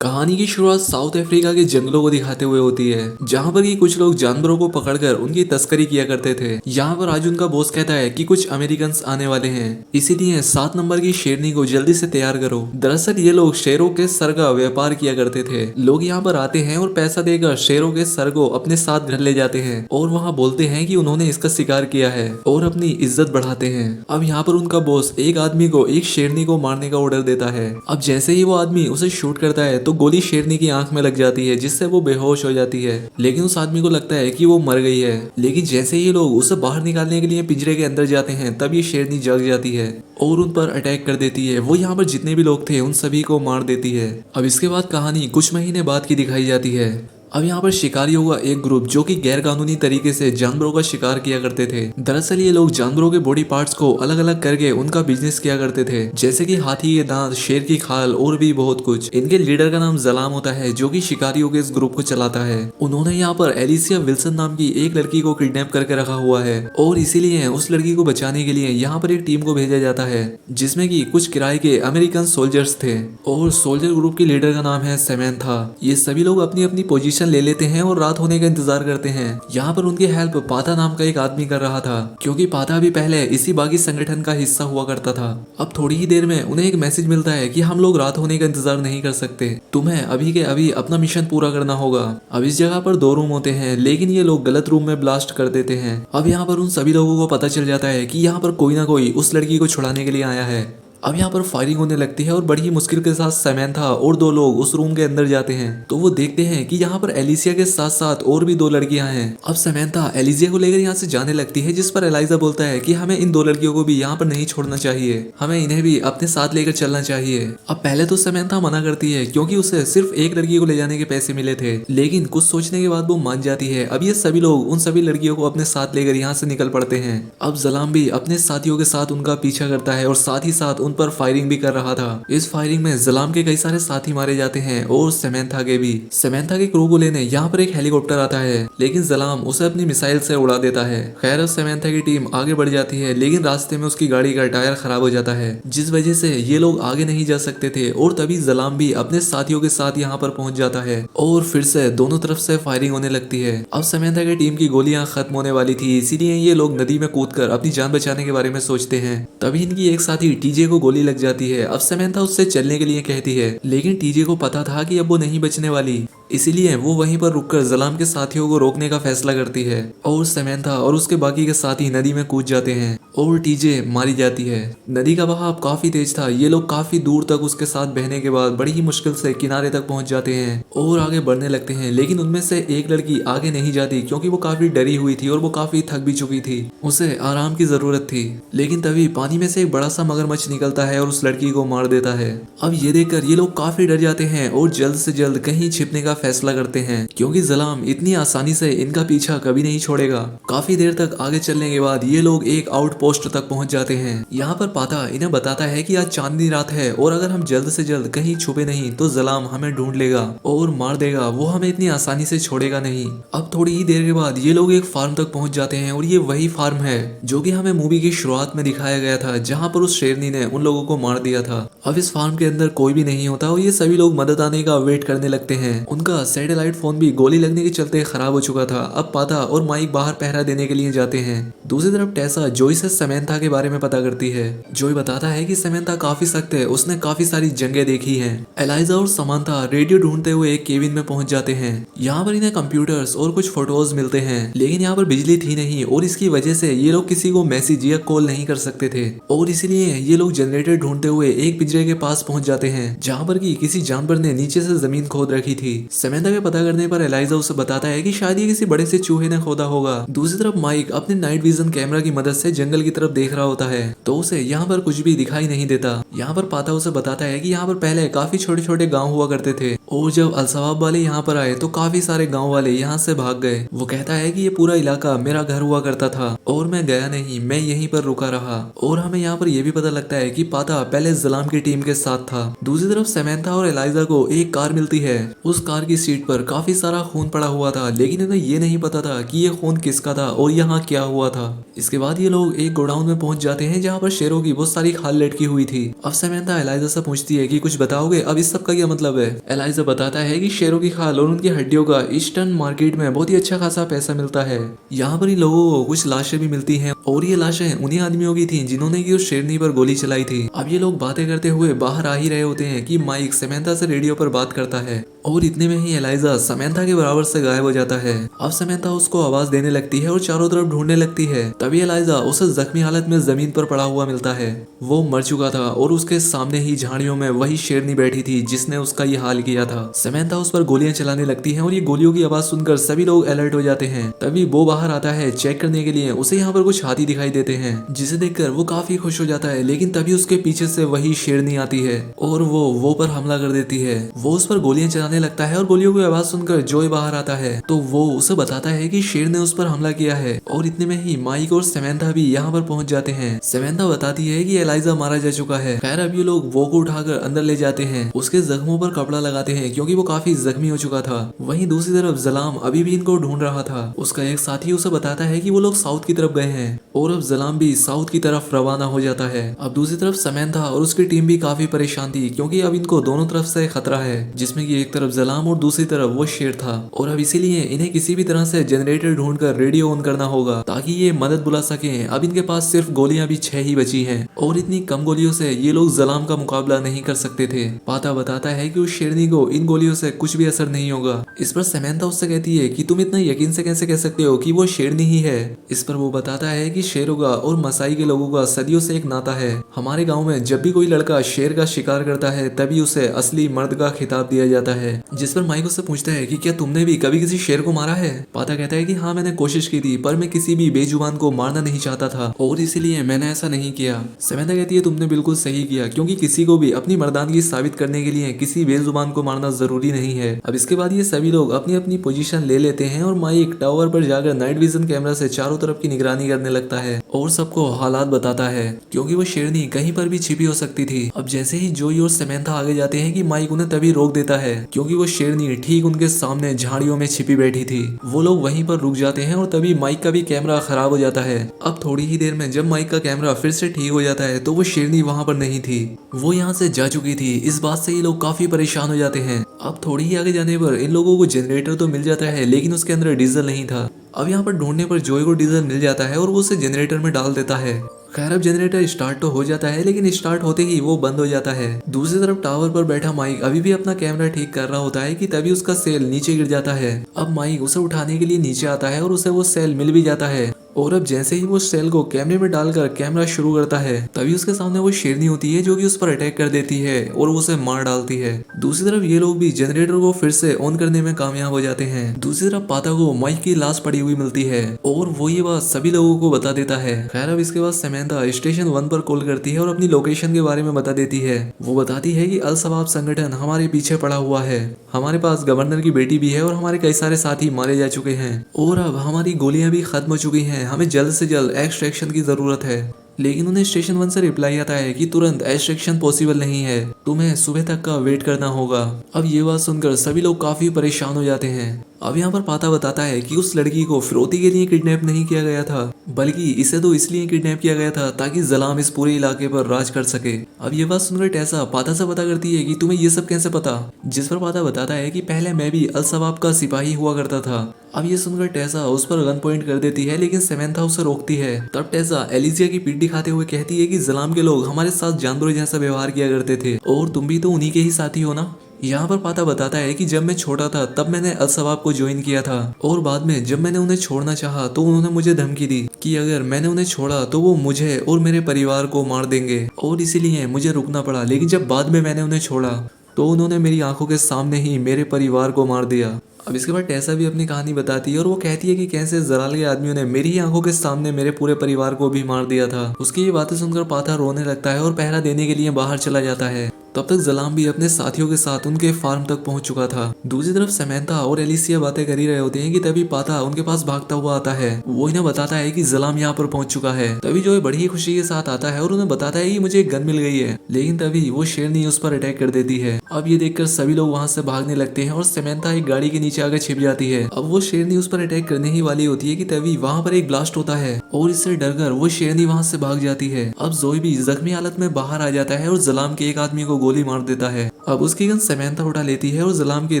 कहानी की शुरुआत साउथ अफ्रीका के जंगलों को दिखाते हुए होती है, जहाँ पर कि कुछ लोग जानवरों को पकड़कर उनकी तस्करी किया करते थे। यहाँ पर आज उनका बॉस कहता है कि कुछ अमेरिकन आने वाले हैं, इसीलिए 7 नंबर की शेरनी को जल्दी से तैयार करो। दरअसल ये लोग शेरों के सर का व्यापार किया करते थे। लोग यहाँ पर आते हैं और पैसा देकर शेरों के सर को अपने साथ घर ले जाते हैं और वहाँ बोलते हैं कि उन्होंने इसका शिकार किया है और अपनी इज्जत बढ़ाते हैं। अब यहाँ पर उनका बॉस एक आदमी को एक शेरनी को मारने का ऑर्डर देता है। अब जैसे ही वो आदमी उसे शूट करता है तो गोली शेरनी की आंख में लग जाती है, जिससे वो बेहोश हो जाती है। लेकिन उस आदमी को लगता है कि वो मर गई है। लेकिन जैसे ही लोग उसे बाहर निकालने के लिए पिंजरे के अंदर जाते हैं तब ये शेरनी जग जाती है और उन पर अटैक कर देती है। वो यहाँ पर जितने भी लोग थे उन सभी को मार देती है। अब इसके बाद कहानी कुछ महीने बाद की दिखाई जाती है। अब यहाँ पर शिकारियों का एक ग्रुप जो कि गैर कानूनी तरीके से जानवरों का शिकार किया करते थे। दरअसल ये लोग जानवरों के बॉडी पार्ट्स को अलग अलग करके उनका बिजनेस किया करते थे, जैसे कि हाथी के दांत, शेर की खाल और भी बहुत कुछ। इनके लीडर का नाम जलाम होता है, जो कि शिकारियों के इस ग्रुप को चलाता है। उन्होंने यहाँ पर एलिसिया विल्सन नाम की एक लड़की को किडनैप करके रखा हुआ है और इसीलिए उस लड़की को बचाने के लिए यहाँ पर एक टीम को भेजा जाता है, जिसमें की कुछ किराए के अमेरिकन सोल्जर्स थे और सोल्जर ग्रुप के लीडर का नाम है सेमेंथा। ये सभी लोग अपनी अपनी पोजीशन ले लेते हैं और रात होने का इंतजार करते हैं। यहाँ पर उनकी हेल्प पाता नाम का एक आदमी कर रहा था, क्योंकि पाता भी पहले इसी बागी संगठन का हिस्सा हुआ करता था। अब थोड़ी ही देर में उन्हें एक मैसेज मिलता है कि हम लोग रात होने का इंतजार नहीं कर सकते, तुम्हें अभी के अभी अपना मिशन पूरा करना होगा। अब इस जगह पर 2 रूम होते हैं, लेकिन ये लोग गलत रूम में ब्लास्ट कर देते हैं। अब यहाँ पर उन सभी लोगों को पता चल जाता है कि यहाँ पर कोई ना कोई उस लड़की को छुड़ाने के लिए आया है। अब यहाँ पर फायरिंग होने लगती है और बड़ी ही मुश्किल के साथ सेमेंथा और 2 लोग उस रूम के अंदर जाते हैं। तो वो देखते हैं कि यहाँ पर एलिसिया के साथ साथ और भी 2 लड़कियां हैं। अब सेमेंथा एलिसिया को लेकर यहाँ से जाने लगती है, जिस पर एलाइजा बोलता है कि हमें इन 2 लड़कियों को भी यहाँ पर नहीं छोड़ना चाहिए, हमें इन्हें भी अपने साथ लेकर चलना चाहिए। अब पहले तो सेमेंथा मना करती है, क्योंकि उसे सिर्फ एक लड़की को ले जाने के पैसे मिले थे, लेकिन कुछ सोचने के बाद वो मान जाती है। अब ये सभी लोग उन सभी लड़कियों को अपने साथ लेकर यहाँ से निकल पड़ते हैं। अब जलाम भी अपने साथियों के साथ उनका पीछा करता है और साथ ही साथ उन पर फायरिंग भी कर रहा था। इस फायरिंग में जलाम के कई सारे साथी मारे जाते हैं और सेमेंथा के भी। सेमेंथा के क्रू को लेने यहाँ पर एक हेलीकॉप्टर आता है, लेकिन जलाम उसे अपनी मिसाइल से उड़ा देता है। खैर सेमेंथा की टीम आगे बढ़ जाती है, लेकिन रास्ते में उसकी गाड़ी का टायर खराब हो जाता है, जिस वजह से ये लोग आगे नहीं जा सकते थे। और तभी जलाम भी अपने साथियों के साथ यहाँ पर पहुंच जाता है और फिर से दोनों तरफ से फायरिंग होने लगती है। अब सेमेंथा की टीम की गोलियां खत्म होने वाली थी, इसीलिए ये लोग नदी में कूदकर अपनी जान बचाने के बारे में सोचते हैं। तभी इनकी एक साथी टीजे को गोली लग जाती है। अब सेमेंथा उससे चलने के लिए कहती है, लेकिन टीजे को पता था कि अब वो नहीं बचने वाली, इसीलिए वो वहीं पर रुककर जलाम के साथियों को रोकने का फैसला करती है और सेमेंथा और उसके बाकी के साथी नदी में कूद जाते हैं और टीजे मारी जाती है। नदी का बहाव काफी तेज था। ये लोग काफी दूर तक उसके साथ बहने के बाद बड़ी ही मुश्किल से किनारे तक पहुंच जाते हैं और आगे बढ़ने लगते हैं, लेकिन उनमें से एक लड़की आगे नहीं जाती, क्योंकि वो काफी डरी हुई थी और वो काफी थक भी चुकी थी, उसे आराम की जरूरत थी। लेकिन तभी पानी में से एक बड़ा सा मगरमच्छ निकलता है और उस लड़की को मार देता है। अब ये देखकर ये लोग काफी डर जाते हैं और जल्द से जल्द कहीं छिपने का फैसला करते हैं, क्योंकि जलाम इतनी आसानी से इनका पीछा कभी नहीं छोड़ेगा। काफी देर तक आगे चलने के बाद ये लोग एक आउटपोस्ट तक पहुंच जाते हैं। यहाँ पर पाता इन्हें बताता है कि आज चांदनी रात है और अगर हम जल्द से जल्द कहीं छुपे नहीं तो जलाम हमें ढूंढ लेगा और मार देगा, वो हमें इतनी आसानी से छोड़ेगा नहीं। अब थोड़ी ही देर के बाद ये लोग एक फार्म तक पहुंच जाते हैं और ये वही फार्म है जो कि हमें मूवी की शुरुआत में दिखाया गया था, जहाँ पर उस शेरनी ने उन लोगों को मार दिया था। अब इस फार्म के अंदर कोई भी नहीं होता और ये सभी लोग मदद आने का वेट करने लगते हैं। उनका सैटेलाइट फोन भी गोली लगने के चलते खराब हो चुका था। अब पाता और माइक बाहर पहरा देने के लिए जाते हैं। दूसरी तरफ टेसा जोई से सेमेंथा के बारे में पता करती है। जोई बताता है कि सेमेंथा काफी सख्त है, उसने काफी सारी जंगें देखी हैं। एलाइजा और समांथा रेडियो ढूंढते हुए एक केबिन में पहुंच जाते हैं। यहाँ पर इन्हें कंप्यूटर्स और कुछ फोटोज मिलते हैं, लेकिन यहाँ पर बिजली थी नहीं और इसकी वजह से ये लोग किसी को मैसेज या कॉल नहीं कर सकते थे और इसीलिए ये लोग जनरेटर ढूंढते हुए एक पिंजरे के पास पहुंच जाते हैं, जहाँ पर कि किसी जानवर ने नीचे से जमीन खोद रखी थी। सेमेंथा के पता करने पर एलाइजा उसे बताता है कि शायद ये किसी बड़े से चूहे ने खोदा होगा। दूसरी तरफ माइक अपने नाइट विजन कैमरा की मदद से जंगल की तरफ देख रहा होता है, तो उसे यहाँ पर कुछ भी दिखाई नहीं देता। यहाँ पर पाता उसे बताता है कि यहाँ पर पहले काफी छोटे छोटे गाँव हुआ करते थे और जब अलशबाब वाले यहाँ पर आए तो काफी सारे गाँव वाले यहाँ से भाग गए। वो कहता है कि ये पूरा इलाका मेरा घर हुआ करता था और मैं गया नहीं, मैं यहीं पर रुका रहा। और हमें यहाँ पर यह भी पता लगता है कि पाता पहले जलाम की टीम के साथ था। दूसरी तरफ सेमेंथा और एलाइजा को एक कार मिलती है। उस कार की सीट पर काफी सारा खून पड़ा हुआ था, लेकिन इन्हें ये नहीं पता था कि ये खून किसका था और यहाँ क्या हुआ था। इसके बाद ये लोग एक गोडाउन में पहुंच जाते हैं, जहाँ पर शेरों की बहुत सारी खाल लटकी हुई थी। अब सेमेंथा एलाइजा से पूछती है कि कुछ बताओगे, अब इस सब का क्या मतलब है। एलाइजा एलाइजा बताता है कि शेरों की खाल और उनकी हड्डियों का ईस्टर्न मार्केट में बहुत ही अच्छा खासा पैसा मिलता है। यहाँ पर इन लोगों को कुछ लाशें भी मिलती हैं और ये लाशें उन्हीं आदमियों की थी जिन्होंने की उस शेरनी पर गोली चलाई थी। अब ये लोग बातें करते हुए बाहर आ ही रहे होते हैं कि माइक समंथा से रेडियो पर बात करता है और इतने में ही एलाइजा समंथा के बराबर से गायब हो जाता है। अब समंथा उसको आवाज देने लगती है और चारों तरफ ढूंढने लगती है। तभी एलाइजा उसे जख्मी हालत में जमीन पर पड़ा हुआ मिलता है। वो मर चुका था और उसके सामने ही झाड़ियों में वही शेरनी बैठी थी जिसने उसका ये हाल किया था। समंथा उस पर गोलियां चलाने लगती है और ये गोलियों की आवाज सुनकर सभी लोग अलर्ट हो जाते हैं। तभी वो बाहर आता है चेक करने के लिए। उसे यहाँ पर कुछ हाथी दिखाई देते हैं जिसे देखकर वो काफी खुश हो जाता है, लेकिन तभी उसके पीछे से वही शेरनी आती है और वो पर हमला कर देती है। वो उस पर गोलियां चलाने लगता है और गोलियों की आवाज सुनकर जॉय बाहर आता है तो वो उसे बताता है कि शेर ने उस पर हमला किया है। और इतने में ही माइक और समंथा भी यहाँ पर पहुंच जाते हैं। समंथा बताती है कि एलाइजा मारा जा चुका है। खैर अब ये लोग वो को उठाकर अंदर ले जाते हैं। उसके जख्मों पर कपड़ा लगाते हैं क्योंकि वो काफी जख्मी हो चुका था। वहीं दूसरी तरफ जलाम अभी भी इनको ढूंढ रहा था। उसका एक साथी उसे बताता है कि वो लोग साउथ की तरफ गए हैं और अब जलाम भी साउथ की तरफ रवाना हो जाता है। अब दूसरी तरफ समंथा और उसकी टीम भी काफी परेशान थी क्योंकि अब इनको दोनों तरफ से खतरा है, जिसमें कि एक तरफ जलाम और दूसरी तरफ वो शेर था। और अब इसीलिए इन्हें किसी भी तरह से जनरेटर ढूंढकर रेडियो ऑन करना होगा ताकि ये मदद बुला सके। अब इनके पास सिर्फ गोलियां भी 6 ही बची हैं और इतनी कम गोलियों से ये लोग जलाम का मुकाबला नहीं कर सकते थे। पाता बताता है कि उस शेरनी को इन गोलियों से कुछ भी असर नहीं होगा। इस पर समंथा उससे कहती है कि तुम इतना यकीन से कैसे कह सकते हो कि वो शेरनी ही है। इस पर वो बताता है कि शेरों का और मसाई के लोगों का सदियों से एक नाता है। हमारे गांव में जब भी कोई लड़का शेर का शिकार करता है तभी उसे असली मर्द का खिताब दिया जाता है। जिस पर माइक उससे पूछता है कि क्या तुमने भी कभी किसी शेर को मारा है। पाता कहता है कि हाँ मैंने कोशिश की थी, पर मैं किसी भी बेजुबान को मारना नहीं चाहता था और इसीलिए मैंने ऐसा नहीं किया। समंथा कहती है तुमने बिल्कुल सही किया क्योंकि किसी को भी अपनी मर्दानगी साबित करने के लिए किसी बेजुबान को मारना जरूरी नहीं है। अब इसके बाद ये सभी लोग अपनी अपनी पोजीशन ले लेते हैं और माइक टावर पर जाकर नाइट विजन कैमरा से चारों तरफ की निगरानी करने लगता है और सबको हालात बताता है क्योंकि वो शेरनी कहीं पर भी छिपी हो सकती थी। अब जैसे ही जोई और समंथा आगे जाते हैं कि माइक उन्हें तभी रोक देता है क्योंकि वो शेरनी ठीक उनके सामने झाड़ियों में छिपी बैठी थी। वो लोग वहीं पर रुक जाते हैं और तभी माइक का भी कैमरा खराब हो जाता है। अब थोड़ी ही देर में जब माइक का कैमरा फिर से ठीक हो जाता है तो वो शेरनी वहां पर नहीं थी, वो यहाँ से जा चुकी थी। इस बात से ये लोग काफी परेशान हो जाते हैं। अब थोड़ी ही आगे जाने पर इन लोगों को जनरेटर तो मिल जाता है लेकिन उसके अंदर डीजल नहीं था। अब यहाँ पर ढूंढने पर जोई को डीजल मिल जाता है और वो उसे जनरेटर में डाल देता है। खैर अब जनरेटर स्टार्ट तो हो जाता है लेकिन स्टार्ट होते ही वो बंद हो जाता है। दूसरी तरफ टावर पर बैठा माइक अभी भी अपना कैमरा ठीक कर रहा होता है कि तभी उसका सेल नीचे गिर जाता है। अब माइक उसे उठाने के लिए नीचे आता है और उसे वो सेल मिल भी जाता है और अब जैसे ही वो सेल को कैमरे में डालकर कैमरा शुरू करता है तभी उसके सामने वो शेरनी होती है जो कि उस पर अटैक कर देती है और उसे मार डालती है। दूसरी तरफ ये लोग भी जनरेटर को फिर से ऑन करने में कामयाब हो जाते हैं। दूसरी तरफ पाता को माइक की लाश पड़ी हुई मिलती है और वो ये बात सभी लोगों को बता देता है। खैर अब इसके बाद समंथा स्टेशन 1 पर कॉल करती है और अपनी लोकेशन के बारे में बता देती है। वो बताती है कि अल शबाब संगठन हमारे पीछे पड़ा हुआ है, हमारे पास गवर्नर की बेटी भी है और हमारे कई सारे साथी मारे जा चुके हैं और अब हमारी गोलियां भी खत्म हो चुकी हैं, हमें जल्द से जल्द एक्सट्रैक्शन की जरूरत है। लेकिन उन्हें स्टेशन 1 से रिप्लाई आता है कि तुरंत एक्सट्रैक्शन पॉसिबल नहीं है, तुम्हें सुबह तक का वेट करना होगा। अब ये बात सुनकर सभी लोग काफी परेशान हो जाते हैं। अब यहाँ पर पाता बताता है कि उस लड़की को फिरौती के लिए किडनैप नहीं किया गया था, बल्कि इसे तो इसलिए किडनैप किया गया था ताकि जलाम इस पूरे इलाके पर राज कर सके। अब ये बात सुनकर टेसा पाता से पता करती है कि तुम्हें ये सब कैसे पता, जिस पर पाता बताता है कि पहले मैं भी अल शबाब का सिपाही हुआ करता था। अब ये सुनकर टेसा उस पर गन पॉइंट कर देती है लेकिन समंथा उसे रोकती है। तब टेसा एलिजिया की पीठ दिखाते हुए कहती है कि जलाम के लोग हमारे साथ जानवरों जैसा व्यवहार किया करते थे और तुम भी तो उन्हीं के ही साथी हो ना। यहाँ पर पाता बताता है कि जब मैं छोटा था तब मैंने अल शबाब को ज्वाइन किया था और बाद में जब मैंने उन्हें छोड़ना चाहा तो उन्होंने मुझे धमकी दी कि अगर मैंने उन्हें छोड़ा तो वो मुझे और मेरे परिवार को मार देंगे और इसीलिए मुझे रुकना पड़ा। लेकिन जब बाद में मैंने उन्हें छोड़ा तो उन्होंने मेरी आंखों के सामने ही मेरे परिवार को मार दिया। अब इसके बाद टेसा भी अपनी कहानी बताती है और वो कहती है कि कैसे जलाल के आदमियों ने मेरी ही आंखों के सामने मेरे पूरे परिवार को भी मार दिया था। उसकी ये बातें सुनकर पाता रोने लगता है और पहरा देने के लिए बाहर चला जाता है। तब तक जलाम भी अपने साथियों के साथ उनके फार्म तक पहुंच चुका था। दूसरी तरफ समंथा और एलिसिया बातें कर ही रहे होते हैं कि तभी पाता उनके पास भागता हुआ आता है। वो इन्हें बताता है कि जलाम यहाँ पर पहुंच चुका है। तभी जो बड़ी ही खुशी के साथ आता है और उन्हें बताता है कि मुझे एक गन मिल गई है, लेकिन तभी वो शेरनी उस पर अटैक कर देती है। अब ये देखकर सभी लोग वहां से भागने लगते हैं और समंथा एक गाड़ी के नीचे आकर छिप जाती है। अब वो शेरनी उस पर अटैक करने ही वाली होती है कि तभी वहां पर एक ब्लास्ट होता है और इससे डरकर वो शेरनी वहां से भाग जाती है। अब जोई भी जख्मी हालत में बाहर आ जाता है और जलाम के एक आदमी को गोली मार देता है। अब उसकी गन समंथा उठा लेती है और जलाम के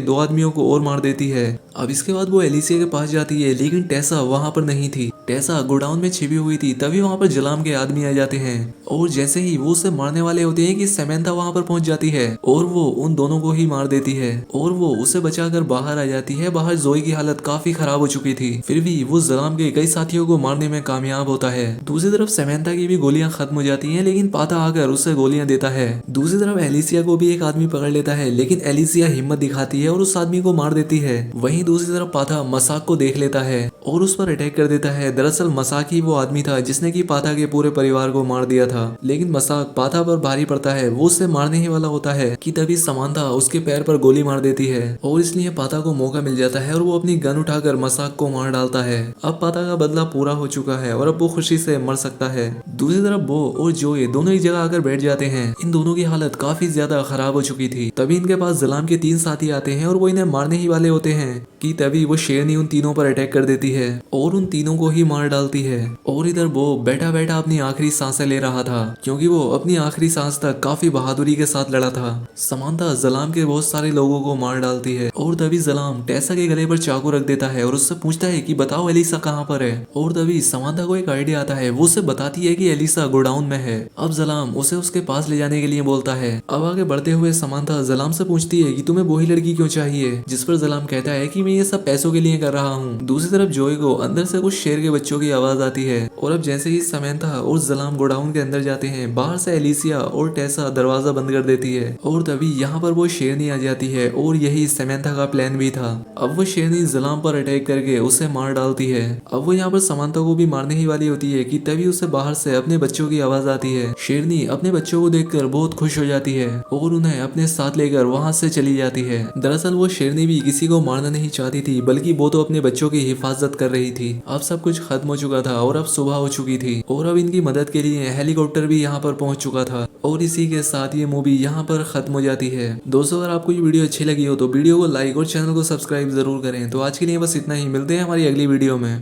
2 आदमियों को और मार देती है। अब इसके बाद वो एलिसिया के पास जाती है, लेकिन टेसा वहाँ पर नहीं थी। टेसा गोडाउन में छिपी हुई थी। तभी वहाँ पर जलाम के आदमी आ जाते हैं और जैसे ही वो उसे मारने वाले होते हैं कि समंथा वहाँ पर पहुंच जाती है और वो उन दोनों को ही मार देती है और वो उसे बचाकर बाहर आ जाती है। बाहर जोई की हालत काफी खराब हो चुकी थी, फिर भी वो जलाम के कई साथियों को मारने में कामयाब होता है। दूसरी तरफ समंथा की भी गोलियां खत्म हो जाती हैं, लेकिन पाथा आकर उसे गोलियां देता है। दूसरी तरफ एलिसिया को भी एक आदमी पकड़ लेता है, लेकिन एलिसिया हिम्मत दिखाती है और उस आदमी को मार देती है। वहीं दूसरी तरफ पाथा मसाक को देख लेता है और उस पर अटैक कर देता है। दरअसल मसाक ही वो आदमी था जिसने की पाथा के पूरे परिवार को मार दिया था, लेकिन मसाक पाथा पर भारी पड़ता है। वो उससे मारने ही वाला होता है कि तभी समंथा उसके पैर पर गोली मार देती है और इसलिए पाथा को मौका मिल जाता है और वो अपनी गन उठाकर मसाक को मार डालता है। अब पाथा का बदला पूरा हो चुका है और अब वो खुशी से मर सकता है। दूसरी तरफ बो और जोए दोनों एक जगह आकर बैठ जाते हैं। इन दोनों की हालत काफी ज्यादा खराब हो चुकी थी। तभी इनके पास जलाम के 3 साथी आते हैं और वो इन्हें मारने ही वाले होते हैं कि तभी वो शेरनी उन तीनों पर अटैक कर देती है और उन तीनों को ही मार डालती है। और इधर वो बैठा बैठा अपनी आखिरी सांसें ले रहा था, क्योंकि वो अपनी आखिरी सांस तक काफी बहादुरी के साथ लड़ा था। समंथा जलाम के बहुत सारे लोगों को मार डालती है और तभी जलाम टेसा के गले पर चाकू रख देता है और उससे पूछता है कि बताओ एलिसा कहाँ पर है। और तभी समंथा को एक आइडिया आता है। वो उसे बताती है कि एलिसा गोडाउन में है। अब जलाम उसे उसके पास ले जाने के लिए बोलता है। अब आगे बढ़ते हुए समंथा जलाम से पूछती है कि तुम्हें वही लड़की क्यों चाहिए, जिस पर जलाम कहता है कि मैं ये सब पैसों के लिए कर रहा हूँ। दूसरी तरफ जोई को अंदर से कुछ शेर के बच्चों की आवाज आती है और अब जैसे ही समंथा और जलाम गोडाउन के अंदर जाते हैं, बाहर से एलिसिया और टेसा दरवाजा बंद कर देती है और तभी यहाँ पर वो शेरनी आ जाती है और यही समंथा का प्लान भी था। अब वो शेरनी जलाम पर अटैक करके उसे मार डालती है। अब वो यहाँ पर समंथा को भी मारने ही वाली होती है कि तभी उसे बाहर से अपने बच्चों की आवाज आती है। शेरनी अपने बच्चों को देखकर बहुत खुश हो जाती है और उन्हें अपने साथ लेकर वहां से चली जाती है। दरअसल वो शेरनी भी किसी को मारना नहीं चाहती थी, बल्कि वो तो अपने बच्चों की हिफाजत कर रही थी। अब सब कुछ खत्म हो चुका था और अब सुबह हो चुकी थी और अब इनकी मदद के लिए हेलीकॉप्टर भी यहाँ पर पहुंच चुका था। और इसी के साथ ये मूवी यहाँ पर खत्म हो जाती है। दोस्तों, अगर आपको ये वीडियो अच्छी लगी हो तो वीडियो को लाइक और चैनल को सब्सक्राइब जरूर करें। तो आज के लिए बस इतना ही, मिलते हैं हमारी अगली वीडियो में।